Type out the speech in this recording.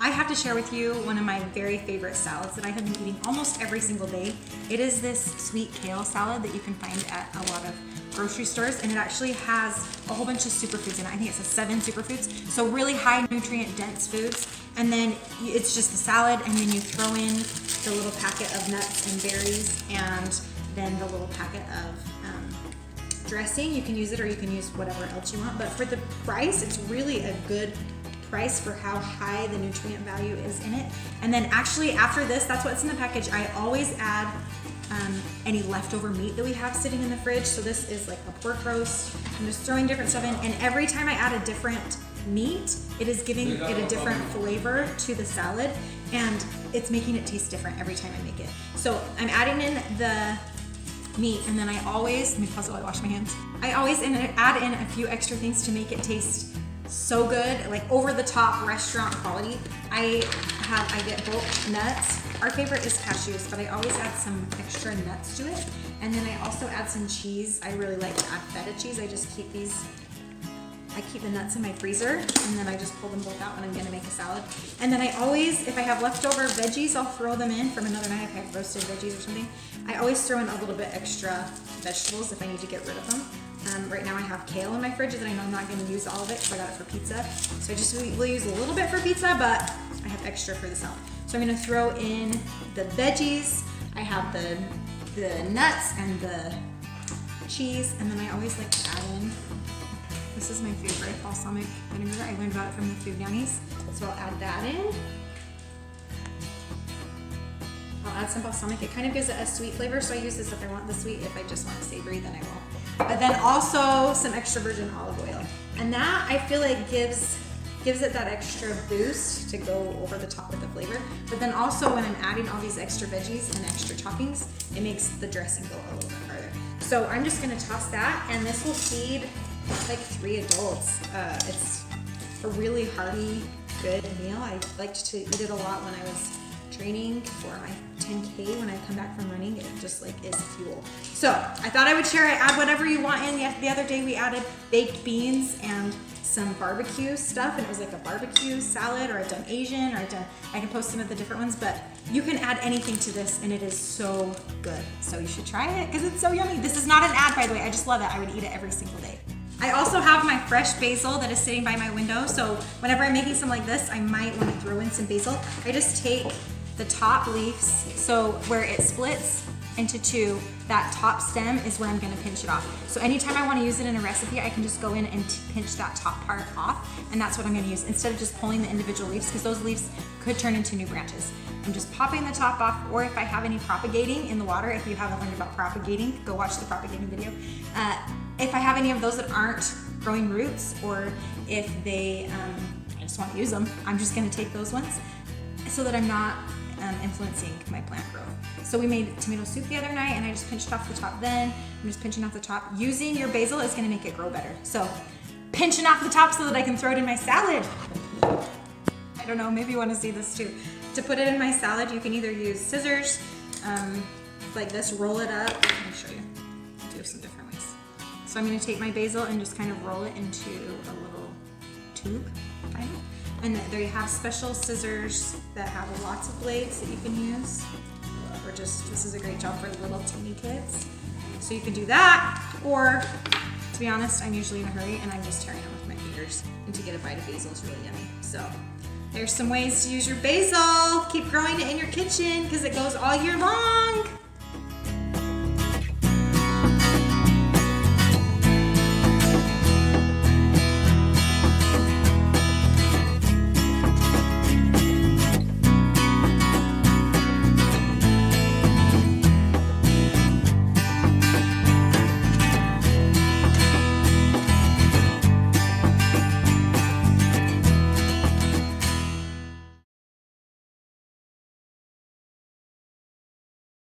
I have to share with you one of my very favorite salads that I have been eating almost every single day. It is this sweet kale salad that you can find at a lot of grocery stores, and it actually has a whole bunch of superfoods in it. I think it says 7 superfoods, so really high nutrient dense foods. And then it's just the salad, and then you throw in the little packet of nuts and berries, and then the little packet of dressing. You can use it or you can use whatever else you want, but for the price, it's really a good price for how high the nutrient value is in it. And then actually after this, that's what's in the package. I always add any leftover meat that we have sitting in the fridge. So this is like a pork roast. I'm just throwing different stuff in, and every time I add a different meat, it is giving it a different flavor to the salad, and it's making it taste different every time I make it. So I'm adding in the meat, and then I always, let me pause while I wash my hands. I always add in a few extra things to make it taste so good, like over the top restaurant quality. I get bulk nuts. Our favorite is cashews, but I always add some extra nuts to it. And then I also add some cheese. I really like to add feta cheese. I just keep I keep the nuts in my freezer, and then I just pull them both out when I'm gonna make a salad. And then I always, if I have leftover veggies, I'll throw them in from another night. If I have roasted veggies or something, I always throw in a little bit extra vegetables if I need to get rid of them. Right now I have kale in my fridge that I know I'm not gonna use all of it because I got it for pizza. So I just will use a little bit for pizza, but I have extra for the salad. So I'm gonna throw in the veggies. I have the nuts and the cheese, and then I always like to add in, this is my favorite, balsamic vinegar. I learned about it from the Food Nannies. So I'll add that in. I'll add some balsamic. It kind of gives it a sweet flavor, so I use this if I want the sweet. If I just want savory, then I will. But then also some extra virgin olive oil. And that, I feel like, gives it that extra boost to go over the top with the flavor. But then also when I'm adding all these extra veggies and extra toppings, it makes the dressing go a little bit farther. So I'm just gonna toss that, and this will feed like 3 adults. It's a really hearty, good meal. I liked to eat it a lot when I was training for my 10K. When I come back from running, it just like is fuel. So I thought I would share. I add whatever you want in. The other day we added baked beans and some barbecue stuff, and it was like a barbecue salad, or I've done Asian, or I can post some of the different ones, but you can add anything to this and it is so good. So you should try it because it's so yummy. This is not an ad, by the way. I just love it. I would eat it every single day. I also have my fresh basil that is sitting by my window, so whenever I'm making some like this, I might want to throw in some basil. I just take the top leaves, so where it splits into 2, that top stem is where I'm gonna pinch it off. So anytime I wanna use it in a recipe, I can just go in and pinch that top part off, and that's what I'm gonna use, instead of just pulling the individual leaves, because those leaves could turn into new branches. I'm just popping the top off, or if I have any propagating in the water, if you haven't learned about propagating, go watch the propagating video. If I have any of those that aren't growing roots, or if I just wanna use them, I'm just gonna take those ones so that I'm not influencing my plant growth. So we made tomato soup the other night, and I just pinched off the top then. I'm just pinching off the top. Using your basil is gonna make it grow better. So pinching off the top so that I can throw it in my salad. I don't know, maybe you wanna see this too. To put it in my salad, you can either use scissors, like this, roll it up. Let me show you. I do some different ways. So I'm gonna take my basil and just kind of roll it into a little tube, kind of. And there you have special scissors that have lots of blades that you can use. Or just, this is a great job for little teeny kids. So you can do that, or to be honest, I'm usually in a hurry and I'm just tearing them with my fingers. And to get a bite of basil is really yummy. So there's some ways to use your basil. Keep growing it in your kitchen because it goes all year long.